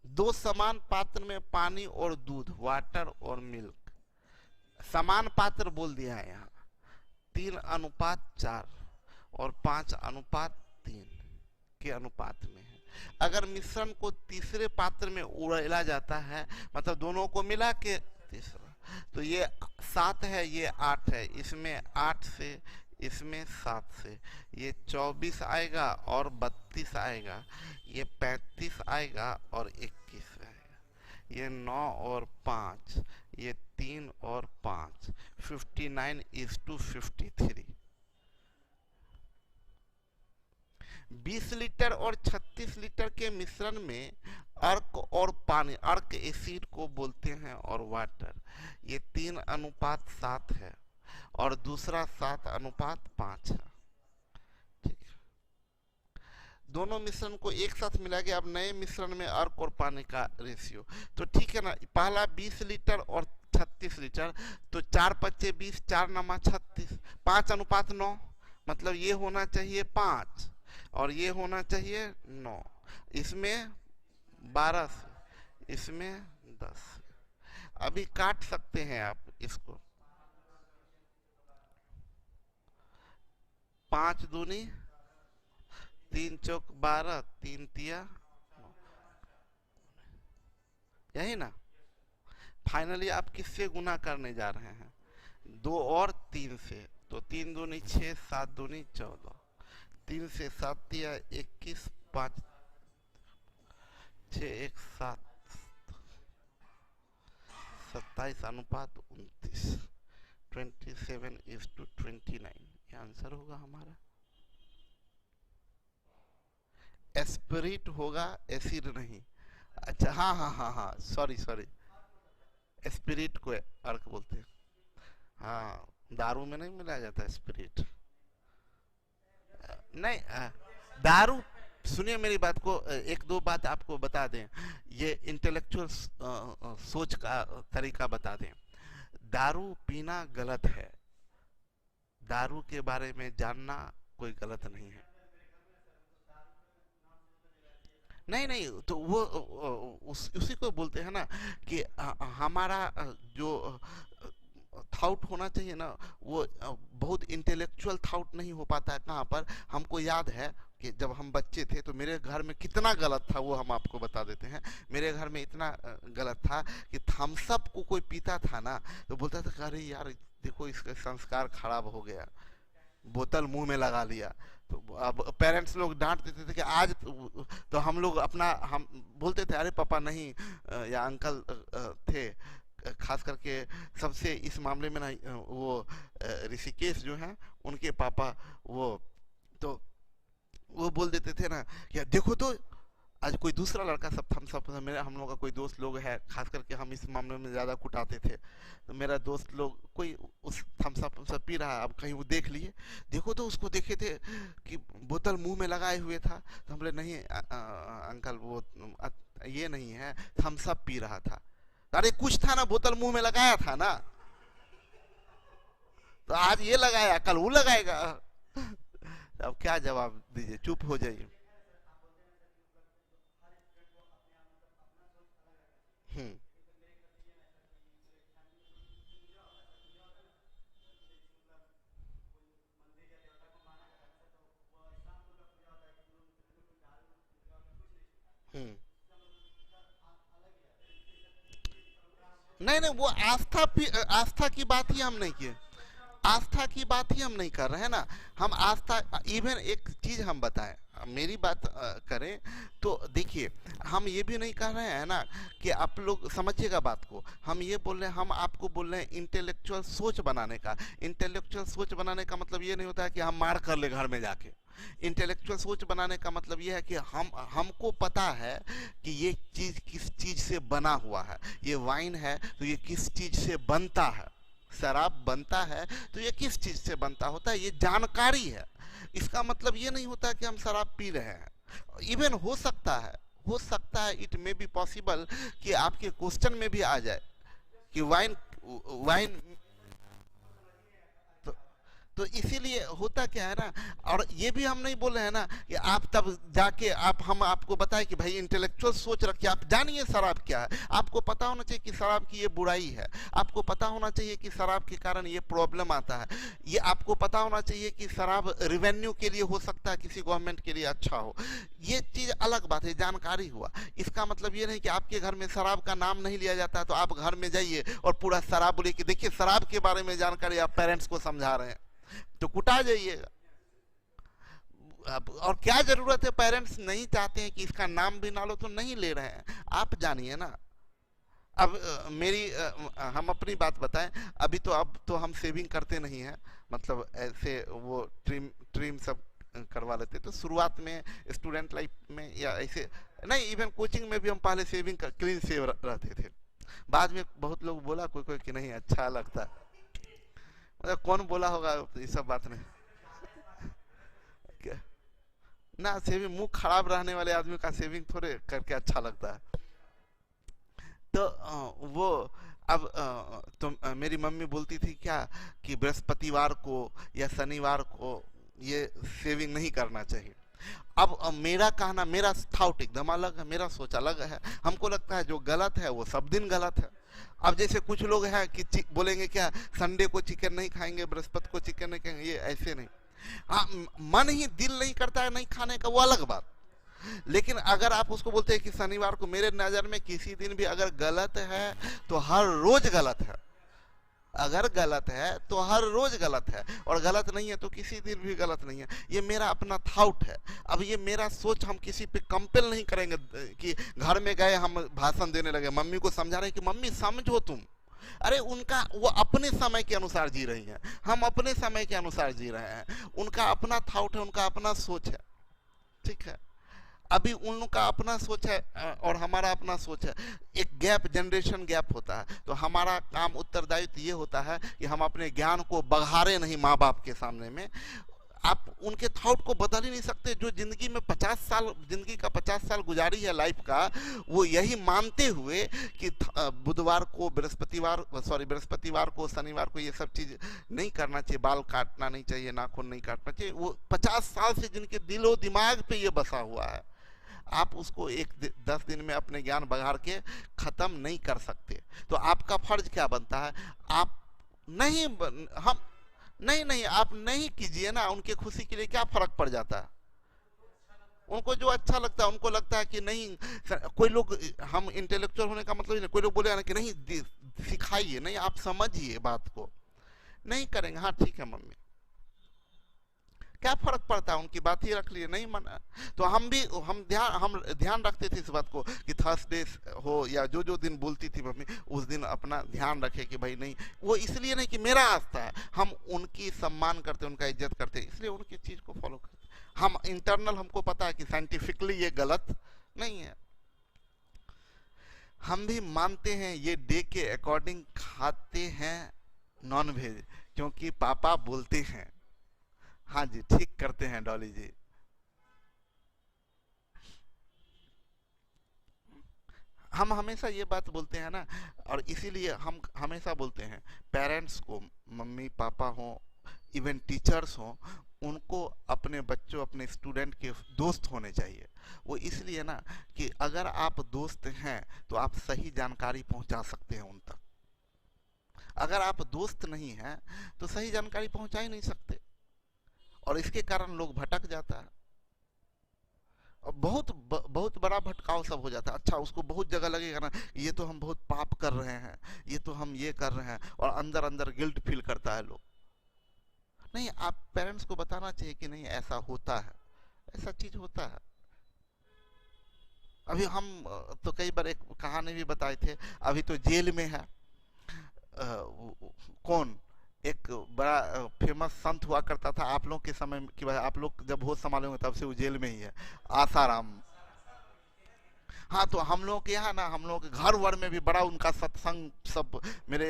दो समान पात्र में पानी और दूध, वाटर और मिल्क, समान पात्र बोल दिया है यहाँ, 3:4 और 5:3 के अनुपात में है। अगर मिश्रण को तीसरे पात्र में उड़ेला जाता है, मतलब दोनों को मिला के तीसरा, तो ये 7 है, ये 8 है, इसमें 8 से, इसमें 7 से, ये 24 आएगा और 32 आएगा, ये 35 आएगा और 21 आएगा, ये 9 और 5, ये 3 और 5, 59:53। 20 लीटर और 36 लीटर के मिश्रण में अर्क और पानी, अर्क एसिड को बोलते हैं, और वाटर, ये 3:7 है और दूसरा 7:5 है। ठीक है, दोनों मिश्रण को एक साथ मिला के अब नए मिश्रण में अर्क और पानी का रेशियो, तो ठीक है ना, पहला 20 लीटर और 36 लीटर, तो 4 पच्चे 20, 4 नमा 36, 5:9, मतलब ये होना चाहिए 5 और ये होना चाहिए 9, इसमें 12 से, इसमें 10 से। अभी काट सकते हैं आप इसको, 5 दूनी 3 चौक 12, 3 तिया 9, यही ना। फाइनली आप किससे गुना करने जा रहे हैं, 2 और 3 से, तो 3 दूनी 6, 7 दूनी 14, 3 से 7 तिया 21, 5 6 1 7, 27:29, 27:29 ये आंसर होगा हमारा। एस्पिरिट होगा, एसिड नहीं। अच्छा हाँ हाँ हाँ हाँ, सॉरी सॉरी, स्पिरिट को अर्क बोलते हैं। हाँ, दारू में नहीं मिलाया जाता स्पिरिट। नहीं दारू, सुनिए मेरी बात को, एक दो बात आपको बता दें, ये इंटेलेक्चुअल सोच का तरीका बता दें। दारू पीना गलत है, दारू के बारे में जानना कोई गलत नहीं है। नहीं नहीं, तो वो उसी को बोलते हैं ना कि हमारा जो थाउट होना चाहिए ना, वो बहुत इंटेलेक्चुअल थाउट नहीं हो पाता है। कहाँ पर, हमको याद है कि जब हम बच्चे थे तो मेरे घर में कितना गलत था वो हम आपको बता देते हैं। मेरे घर में इतना गलत था कि थम्स अप को कोई पीता था ना तो बोलता था अरे यार देखो इसका संस्कार खराब हो गया, बोतल मुंह में लगा लिया। तो अब पेरेंट्स लोग डांट देते थे कि आज तो हम लोग अपना हम बोलते थे अरे पापा नहीं, या अंकल थे खास करके सबसे इस मामले में ना, वो ऋषिकेश जो है उनके पापा, वो तो वो बोल देते थे ना या देखो तो आज कोई दूसरा लड़का सब थम्स अप, मेरा हम लोग का कोई दोस्त लोग है, खास करके हम इस मामले में ज़्यादा कुटाते थे। तो मेरा दोस्त लोग कोई उस थम्स अप पी रहा है, अब कहीं वो देख लिए, देखो तो उसको देखे थे कि बोतल मुंह में लगाए हुए था। तो हम बोले नहीं अंकल वो ये नहीं है, थम्स अप पी रहा था। अरे कुछ था ना, बोतल मुंह में लगाया था ना, तो आज ये लगाया कल वो लगाएगा। अब क्या जवाब दीजिए, चुप हो जाइए। हम्म हम्म नहीं नहीं, वो आस्था की बात ही हम नहीं किए, आस्था की बात ही हम नहीं कर रहे हैं ना। हम आस्था, इवन एक चीज हम बताएं, मेरी बात करें तो देखिए, हम ये भी नहीं कह रहे हैं ना कि आप लोग समझिएगा बात को, हम ये बोल रहे हैं, हम आपको बोल रहे हैं इंटेलेक्चुअल सोच बनाने का। इंटेलेक्चुअल सोच बनाने का मतलब ये नहीं होता है कि हम मार कर ले घर में जाके। इंटेलेक्चुअल सोच बनाने का मतलब ये है कि हमको पता है कि ये चीज किस चीज से बना हुआ है। ये वाइन है तो ये किस चीज से बनता है, शराब बनता है तो ये किस चीज से बनता होता है, ये जानकारी है। इसका मतलब ये नहीं होता कि हम शराब पी रहे हैं। इवन हो सकता है इट मे बी पॉसिबल कि आपके क्वेश्चन में भी आ जाए कि वाइन वाइन तो इसीलिए होता क्या है ना, और ये भी हम नहीं बोल रहे हैं ना कि आप तब जाके हम आपको बताएं कि भाई इंटेलेक्चुअल सोच रखिए, आप जानिए शराब क्या है। आपको पता होना चाहिए कि शराब की ये बुराई है, आपको पता होना चाहिए कि शराब के कारण ये प्रॉब्लम आता है, ये आपको पता होना चाहिए कि शराब रिवेन्यू के लिए हो सकता है, किसी गवर्नमेंट के लिए अच्छा हो। ये चीज अलग बात है, जानकारी हुआ। इसका मतलब ये नहीं कि आपके घर में शराब का नाम नहीं लिया जाता तो आप घर में जाइए और पूरा शराब बोलिए कि देखिए शराब के बारे में जानकारी आप पेरेंट्स को समझा रहे हैं, तो कुटा जाइएगा। अब और क्या जरूरत है, पेरेंट्स नहीं चाहते हैं कि इसका नाम भी ना लो तो नहीं ले रहे हैं, आप जानिए ना। अब हम अपनी बात बताएं, अभी तो अब तो हम सेविंग करते नहीं हैं, मतलब ऐसे वो ट्रिम ट्रिम सब करवा लेते। तो शुरुआत में स्टूडेंट लाइफ में या ऐसे नहीं, इवन कोचिंग में भी हम पहले सेविंग क्लीन सेव रहते थे। बाद में बहुत लोग बोला कोई कोई कि नहीं अच्छा लगता, मतलब कौन बोला होगा ये सब बात नहीं क्या? ना सेविंग, मुंह खराब रहने वाले आदमी का सेविंग थोड़े करके अच्छा लगता है। तो वो अब तो मेरी मम्मी बोलती थी क्या कि बृहस्पतिवार को या शनिवार को ये सेविंग नहीं करना चाहिए। अब मेरा कहना, मेरा थाउट एकदम अलग है, मेरा सोच अलग है। हमको लगता है जो गलत है वो सब दिन गलत है। अब जैसे कुछ लोग हैं कि बोलेंगे क्या संडे को चिकन नहीं खाएंगे, बृहस्पति को चिकन नहीं खाएंगे, ये ऐसे नहीं। हाँ, मन ही दिल नहीं करता है नहीं खाने का, वो अलग बात। लेकिन अगर आप उसको बोलते हैं कि शनिवार को, मेरे नजर में किसी दिन भी अगर गलत है तो हर रोज गलत है। अगर गलत है तो हर रोज गलत है, और गलत नहीं है तो किसी दिन भी गलत नहीं है। ये मेरा अपना थाउट है। अब ये मेरा सोच, हम किसी पे कंपेल नहीं करेंगे कि घर में गए हम भाषण देने लगे, मम्मी को समझा रहे कि मम्मी समझो तुम, अरे उनका वो अपने समय के अनुसार जी रही हैं, हम अपने समय के अनुसार जी रहे हैं, उनका अपना थॉट है, उनका अपना सोच है, ठीक है। अभी उन लोग का अपना सोच है और हमारा अपना सोच है, एक गैप, जनरेशन गैप होता है। तो हमारा काम, उत्तरदायित्व ये होता है कि हम अपने ज्ञान को बघारे नहीं माँ बाप के सामने में। आप उनके थॉट को बदल ही नहीं सकते। जो जिंदगी में 50 साल, जिंदगी का 50 साल गुजारी है लाइफ का, वो यही मानते हुए कि बुधवार को, बृहस्पतिवार को, शनिवार को ये सब चीज नहीं करना चाहिए, बाल काटना नहीं चाहिए, नाखून नहीं काटना चाहिए, वो 50 साल से जिनके दिलो दिमाग पे ये बसा हुआ है, आप उसको 10 दिन में अपने ज्ञान बघार के खत्म नहीं कर सकते। तो आपका फर्ज क्या बनता है, आप नहीं, हम नहीं नहीं आप नहीं कीजिए ना, उनके खुशी के लिए क्या फर्क पड़ जाता है। उनको जो अच्छा लगता है, उनको लगता है कि नहीं, कोई लोग, हम इंटेलेक्चुअल होने का मतलब नहीं, कोई लोग बोले ना कि नहीं सिखाइए, नहीं आप समझिए बात को, नहीं करेंगे, हाँ ठीक है मम्मी, क्या फर्क पड़ता है, उनकी बात ही रख लिए, नहीं मना। तो हम भी, हम ध्यान रखते थे इस बात को कि थर्सडे हो या जो जो दिन बोलती थी मम्मी, उस दिन अपना ध्यान रखे कि भाई नहीं, वो इसलिए नहीं कि मेरा आस्था है, हम उनकी सम्मान करते, उनका इज्जत करते, इसलिए उनकी चीज को फॉलो करते। हम इंटरनल, हमको पता है कि साइंटिफिकली ये गलत नहीं है। हम भी मानते हैं ये डे के अकॉर्डिंग खाते हैं नॉन वेज, क्योंकि पापा बोलते हैं। हाँ जी, ठीक करते हैं डॉली जी। हम हमेशा ये बात बोलते हैं ना, और इसीलिए हम हमेशा बोलते हैं पेरेंट्स को, मम्मी पापा हो, इवन टीचर्स हो, उनको अपने बच्चों, अपने स्टूडेंट के दोस्त होने चाहिए। वो इसलिए ना कि अगर आप दोस्त हैं तो आप सही जानकारी पहुंचा सकते हैं उन तक। अगर आप दोस्त नहीं हैं तो सही जानकारी पहुंचा ही नहीं सकते, और इसके कारण लोग भटक जाता है, और बहुत बड़ा भटकाव सब हो जाता है। अच्छा, उसको बहुत जगह लगेगा ना, ये तो हम बहुत पाप कर रहे हैं, ये तो हम ये कर रहे हैं, और अंदर अंदर गिल्ट फील करता है लोग। नहीं, आप पेरेंट्स को बताना चाहिए कि नहीं ऐसा होता है, ऐसा चीज होता है। अभी हम तो कई बार एक कहानी भी बताए थे, अभी तो जेल में है, कौन, एक बड़ा फेमस संत हुआ करता था आप लोग के समय की बात, आप लोग जब होश संभाले होंगे तब से वो जेल में ही है, आसाराम। हाँ, तो हम लोग के यहाँ ना, हम लोग के घर वर में भी बड़ा उनका सत्संग सब, मेरे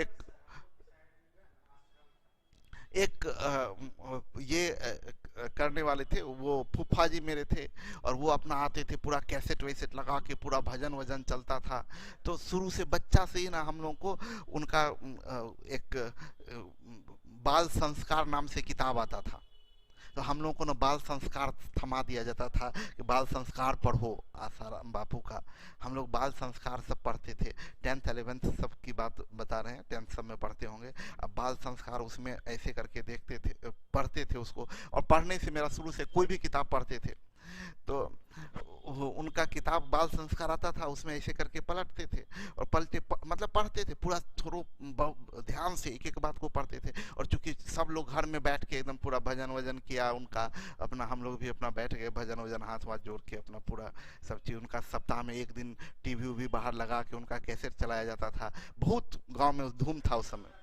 एक ये करने वाले थे, वो फूफा जी मेरे थे, और वो अपना आते थे, पूरा कैसेट वैसेट लगा के पूरा भजन वजन चलता था। तो शुरू से बच्चा से ही ना हम लोगों को उनका एक बाल संस्कार नाम से किताब आता था, तो हम लोगों को ना बाल संस्कार थमा दिया जाता था कि बाल संस्कार पढ़ो आसाराम बापू का। हम लोग बाल संस्कार सब पढ़ते थे, 10th 11th सब की बात बता रहे हैं, 10th सब में पढ़ते होंगे। अब बाल संस्कार उसमें ऐसे करके देखते थे, पढ़ते थे उसको, और पढ़ने से मेरा शुरू से कोई भी किताब पढ़ते थे तो उनका किताब बाल संस्कार आता था, उसमें ऐसे करके पलटते थे, और मतलब पढ़ते थे पूरा, थोड़ा ध्यान से एक एक बात को पढ़ते थे। और चूंकि सब लोग घर में बैठ के एकदम पूरा भजन वजन किया उनका, अपना हम लोग भी अपना बैठ गए भजन वजन, हाथ वाथ जोड़ के अपना पूरा सब चीज़ उनका। सप्ताह में एक दिन टीवी भी बाहर लगा के उनका कैसेट चलाया जाता था, बहुत गाँव में धूम था उस समय।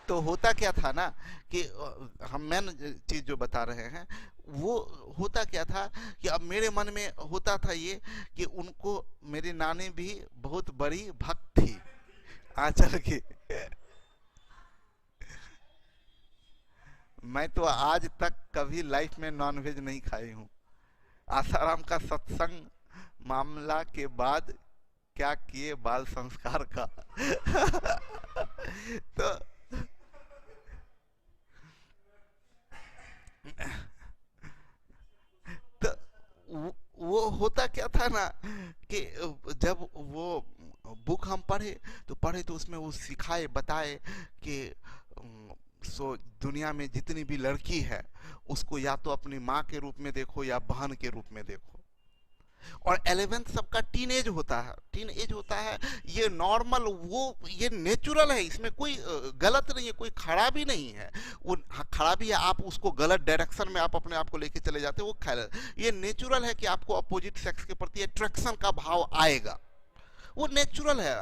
तो होता क्या था ना कि हम मेन चीज जो बता रहे हैं, वो होता क्या था कि अब मेरे मन में होता था ये कि उनको, मेरी नानी भी बहुत बड़ी भक्त थी आंचल की। मैं तो आज तक कभी लाइफ में नॉनवेज नहीं खाई हूँ। आसाराम का सत्संग मामला के बाद क्या किए बाल संस्कार का। तो तो वो होता क्या था ना कि जब वो बुक हम पढ़े, तो उसमें वो सिखाए बताए कि सो दुनिया में जितनी भी लड़की है उसको या तो अपनी माँ के रूप में देखो या बहन के रूप में देखो। और 11th सबका टीन एज होता है, टीन एज होता है, ये नॉर्मल, वो ये नेचुरल है, इसमें कोई गलत नहीं है, कोई खराबी नहीं है। वो खराबी है आप उसको गलत डायरेक्शन में आप अपने आप को लेके चले जाते हो, वो खैर ये नेचुरल है कि आपको अपोजिट सेक्स के प्रति अट्रैक्शन का भाव आएगा, वो नेचुरल है,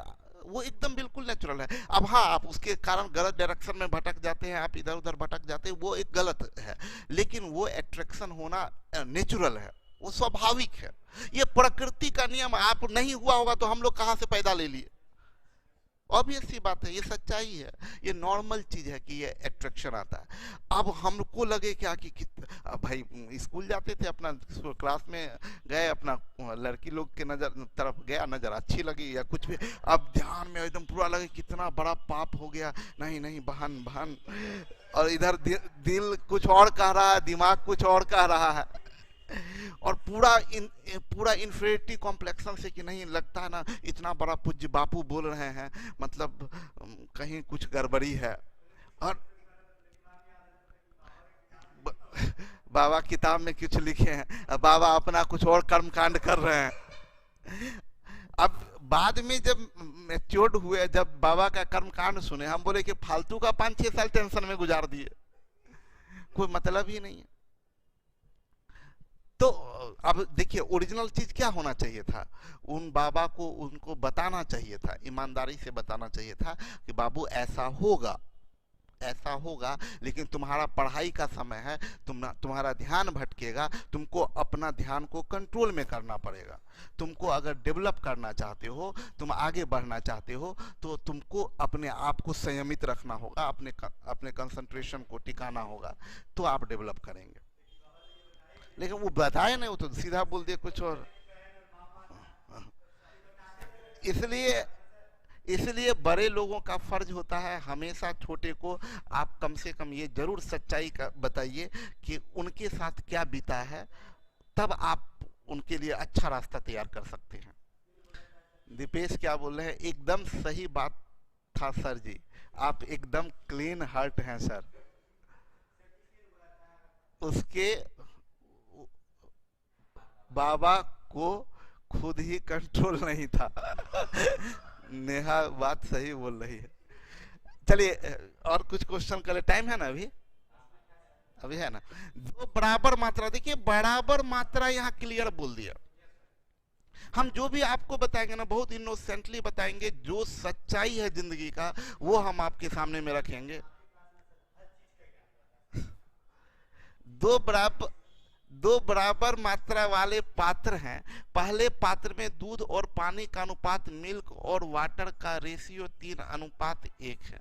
वो एकदम बिल्कुल नेचुरल है। अब हाँ, आप उसके कारण गलत डायरेक्शन में भटक जाते हैं, आप इधर उधर भटक जाते हैं, वो एक गलत है, लेकिन वो अट्रैक्शन होना नेचुरल है, वो स्वाभाविक है, ये प्रकृति का नियम। आप नहीं हुआ होगा तो हम लोग कहां से पैदा ले लिए, ऑब्वियस सी बात है, ये सच्चाई है, ये नॉर्मल चीज है कि ये अट्रैक्शन आता है। अब हमको लगे क्या कि भाई स्कूल जाते थे, अपना क्लास में गए, अपना लड़की लोग के नजर तरफ गया, नजर अच्छी लगी या कुछ भी, अब ध्यान में एकदम पूरा लगे कितना बड़ा पाप हो गया, नहीं नहीं बहन बहन, और इधर दिल कुछ और कह रहा है, दिमाग कुछ और कह रहा है, और पूरा इन्फीरियरिटी कॉम्प्लेक्सन से कि नहीं लगता है ना, इतना बड़ा पूज्य बापू बोल रहे हैं, मतलब कहीं कुछ गड़बड़ी है। और बाबा किताब में कुछ लिखे हैं, बाबा अपना कुछ और कर्मकांड कर रहे हैं। अब बाद में जब मैच्योर्ड हुए, जब बाबा का कर्मकांड सुने, हम बोले कि फालतू का 5-6 साल टेंशन में गुजार दिए, कोई मतलब ही नहीं है। तो अब देखिए, ओरिजिनल चीज क्या होना चाहिए था, उन बाबा को उनको बताना चाहिए था, ईमानदारी से बताना चाहिए था कि बाबू ऐसा होगा, ऐसा होगा, लेकिन तुम्हारा पढ़ाई का समय है, तुम्हारा ध्यान भटकेगा, तुमको अपना ध्यान को कंट्रोल में करना पड़ेगा। तुमको अगर डेवलप करना चाहते हो, तुम आगे बढ़ना चाहते हो, तो तुमको अपने आप को संयमित रखना होगा, अपने कंसंट्रेशन को टिकाना होगा, तो आप डेवलप करेंगे। लेकिन वो बताए नहीं, वो तो सीधा बोल दिए कुछ और। इसलिए बड़े लोगों का फर्ज होता है हमेशा छोटे को आप कम से कम ये जरूर सच्चाई का बताइए कि उनके साथ क्या बीता है, तब आप उनके लिए अच्छा रास्ता तैयार कर सकते हैं। दीपेश क्या बोल रहे हैं, एकदम सही बात था सर जी, आप एकदम क्लीन हार्ट हैं सर। उसके बाबा को खुद ही कंट्रोल नहीं था। नेहा बात सही बोल रही है। चलिए और कुछ क्वेश्चन करें, टाइम है ना अभी है ना। दो बराबर मात्रा, देखिए बराबर मात्रा यहाँ क्लियर बोल दिया। हम जो भी आपको बताएंगे ना बहुत इनोसेंटली बताएंगे, जो सच्चाई है जिंदगी का वो हम आपके सामने में रखेंगे। दो बराबर मात्रा वाले पात्र हैं। पहले पात्र में दूध और पानी का अनुपात, मिल्क और वाटर का रेशियो 3:1 है।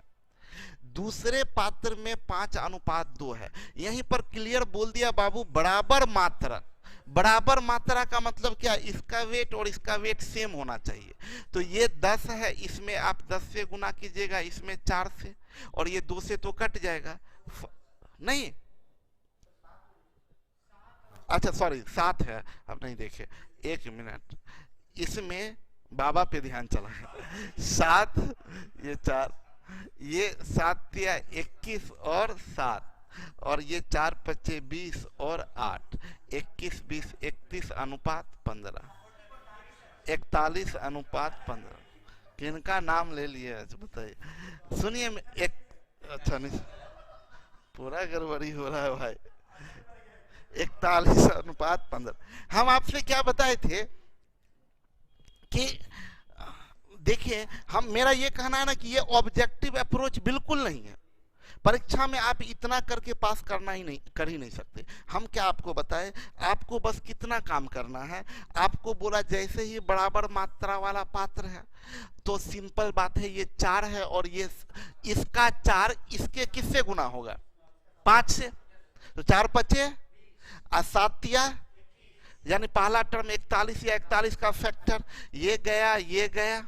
दूसरे पात्र में 5:2 है। यहीं पर क्लियर बोल दिया बाबू बराबर मात्रा। बराबर मात्रा का मतलब क्या, इसका वेट और इसका वेट सेम होना चाहिए। तो ये 10 है, इसमें आप 10 से गुना कीजिएगा, इसमें 4 से, और ये 2 से तो कट जाएगा नहीं, अच्छा सॉरी 7 है, अब नहीं देखे, 1 मिनट, इसमें बाबा पे ध्यान चला है। 7, ये 4, ये 7 या 21 और 7, और ये 4 5 20 और 8, 21 20 31 अनुपात 15, 41:15। किनका नाम ले लिए बताइए, सुनिए। अच्छा नहीं, पूरा गड़बड़ी हो रहा है भाई। 41:15। हम आपसे क्या बताए थे कि देखिए, मेरा ये कहना है ना कि ये ऑब्जेक्टिव अप्रोच बिल्कुल नहीं है। परीक्षा में आप इतना करके पास कर ही नहीं सकते। हम क्या आपको बताए, आपको बस कितना काम करना है। आपको बोला जैसे ही बराबर मात्रा वाला पात्र है तो सिंपल बात है, ये 4 है और ये इसका 4 इसके किससे गुना होगा, 5 से। तो 4 5 7, यानी पहला टर्म 41 या 41 का फैक्टर, ये गया,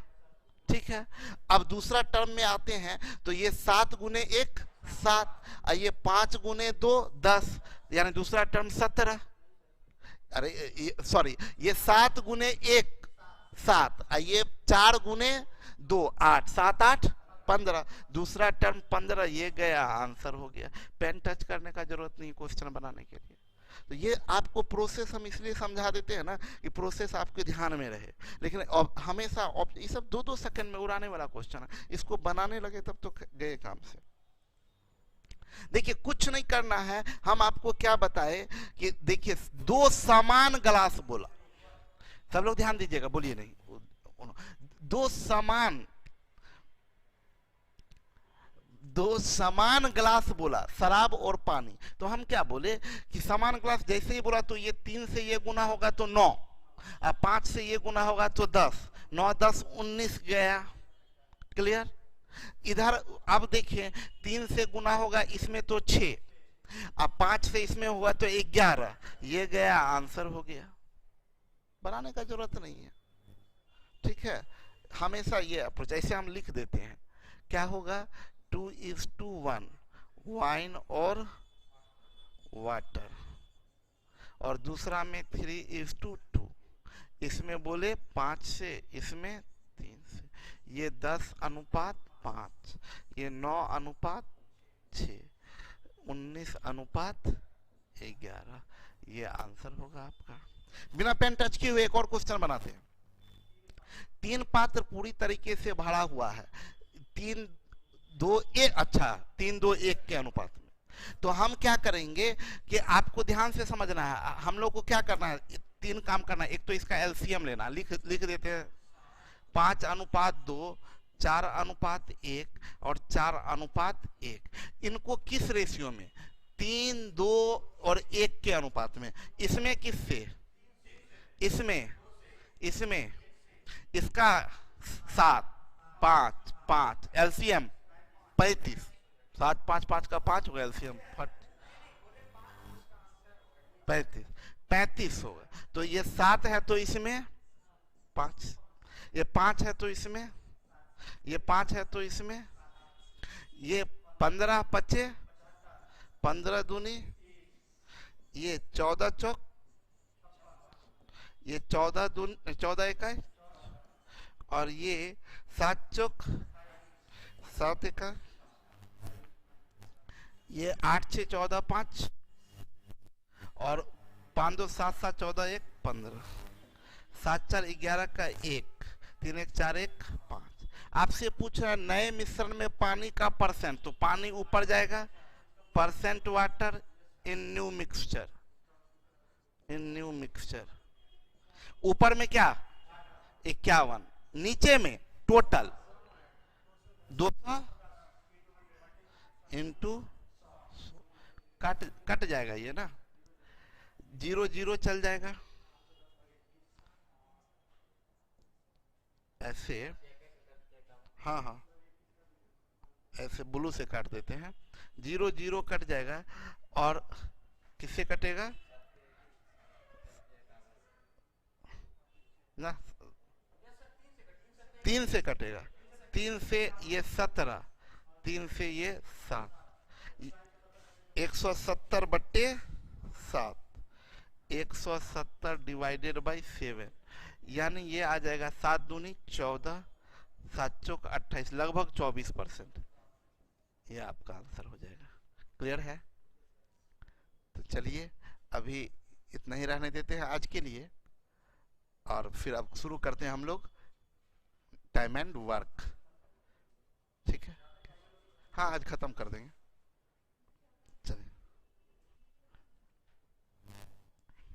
ठीक है। अब दूसरा टर्म में आते हैं तो ये 7 गुने 1 7, ये 5 गुने 2 10, यानी दूसरा टर्म 17। अरे सॉरी, ये 7 गुने 1 7, ये 4 गुने 2 8, 7 8 15, दूसरा टर्म 15, ये गया, आंसर हो गया। पेन टच करने का जरूरत नहीं क्वेश्चन बनाने के लिए। तो ये आपको प्रोसेस हम इसलिए समझा देते हैं ना कि प्रोसेस आपके ध्यान में रहे, लेकिन हमेशा ये सब 2-2 सेकंड में उड़ाने वाला क्वेश्चन है, इसको बनाने लगे तब तो गए काम से। देखिए कुछ नहीं करना है, हम आपको क्या बताए कि देखिए 2 समान ग्लास बोला, सब लोग ध्यान दीजिएगा, बोलिए नहीं, 2 समान ग्लास बोला, शराब और पानी। तो हम क्या बोले कि समान ग्लास जैसे ही बोला तो ये 3 से ये गुना होगा तो 9, अब 5 से ये गुना होगा तो 10, 9 10 19 गया। क्लियर? इधर अब देखिए 3 से गुना होगा इसमें तो 6, अब 5 से इसमें हुआ तो 11, ये गया, आंसर हो गया, बनाने का जरूरत नहीं है। ठीक है, हमेशा ये अप्रोच ऐसे हम लिख देते हैं, क्या होगा 2:1 वाइन और वाटर, और दूसरा में 3:2, इसमें बोले 5 से, इसमें 3 से, ये 10:5, ये 9:6, 19:11, ये आंसर होगा आपका। बिना पेन टच किए हुए एक और क्वेश्चन बनाते हैं। 3 पात्र पूरी तरीके से भरा हुआ है, 3-2-1, अच्छा 3-2-1 के अनुपात में। तो हम क्या करेंगे कि आपको ध्यान से समझना है, हम लोग को क्या करना है, 3 काम करना है। एक तो इसका एलसीएम लेना, लिख देते हैं 5:2, 4:1 और 4:1। इनको किस रेशियो में, 3, 2 और 1 के अनुपात में। इसमें किससे, इसमें इसका 7, 5, 5, एलसीएम 35, 7 5 5 का 5 होगा, एलसीएम 35 होगा। तो ये 7 है तो इसमें 5, ये 5 है तो इसमें, ये 5 है तो इसमें, ये 15 बचे, 15 दूनी, ये 14 चौक, ये 14 दूनी 14 इकाई, और ये 7 चौक 7 इकाई, ये 8 6 14 5, और 5 2 7 7 14 1 15, 7 4 11 का 1, 3 1 4 1 5। आपसे पूछ रहा है नए मिश्रण में पानी का परसेंट, तो पानी ऊपर जाएगा, percent water in new mixture, ऊपर में क्या 51, नीचे में टोटल 200 इंटू, कट जाएगा ये ना, 0 0 चल जाएगा, ऐसे, हाँ ऐसे ब्लू से काट देते हैं, 0 0 कट जाएगा, और किससे कटेगा ना, 3 से कटेगा, 3 से ये 17, 3 से ये 7, 170/7, 170 डिवाइडेड बाई 7, यानी ये आ जाएगा 7 दूनी 14, 7 चौक 28, लगभग 24%। ये आपका आंसर हो जाएगा। क्लियर है? तो चलिए अभी इतना ही रहने देते हैं आज के लिए, और फिर अब शुरू करते हैं हम लोग टाइम एंड वर्क। ठीक है, हाँ आज खत्म कर देंगे।